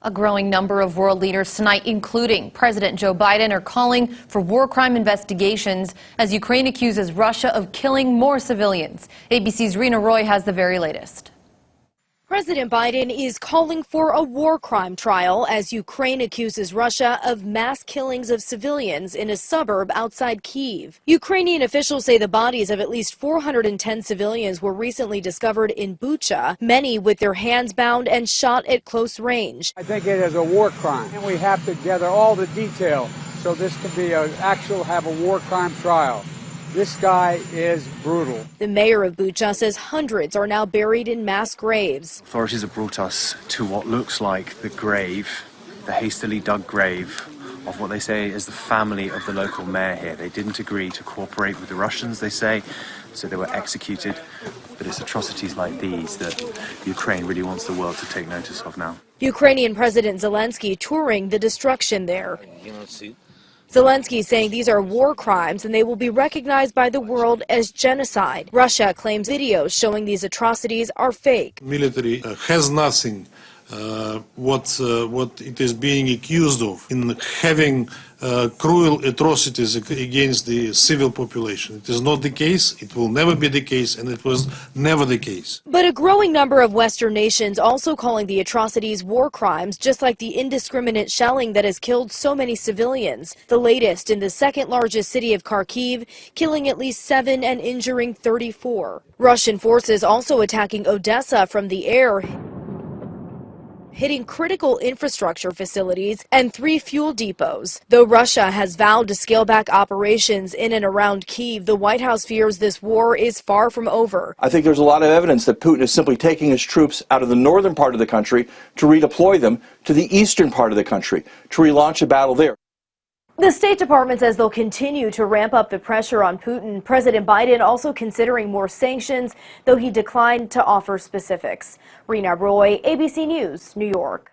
A growing number of world leaders tonight, including President Joe Biden, are calling for war crime investigations as Ukraine accuses Russia of killing more civilians. ABC's Rena Roy has the very latest. President Biden is calling for a war crime trial as Ukraine accuses Russia of mass killings of civilians in a suburb outside Kyiv. Ukrainian officials say the bodies of at least 410 civilians were recently discovered in Bucha, many with their hands bound and shot at close range. I think it is a war crime, and we have to gather all the detail so this can be have a war crime trial. This guy is brutal. The mayor of Bucha says hundreds are now buried in mass graves. Authorities have brought us to what looks like the grave, the hastily dug grave of what they say is the family of the local mayor here. They didn't agree to cooperate with the Russians, they say, so they were executed. But it's atrocities like these that Ukraine really wants the world to take notice of now. Ukrainian President Zelensky touring the destruction there. Zelensky saying these are war crimes and they will be recognized by the world as genocide. Russia claims videos showing these atrocities are fake. Military has nothing what it is being accused of in having cruel atrocities against the civil population. It is not the case, it will never be the case, and it was never the case. But a growing number of Western nations also calling the atrocities war crimes, just like the indiscriminate shelling that has killed so many civilians. The latest in the second largest city of Kharkiv, killing at least 7 and injuring 34. Russian forces also attacking Odessa from the air, hitting critical infrastructure facilities and 3 fuel depots. Though Russia has vowed to scale back operations in and around Kyiv, the White House fears this war is far from over. I think there's a lot of evidence that Putin is simply taking his troops out of the northern part of the country to redeploy them to the eastern part of the country, to relaunch a battle there. The State Department says they'll continue to ramp up the pressure on Putin. President Biden also considering more sanctions, though he declined to offer specifics. Rena Roy, ABC News, New York.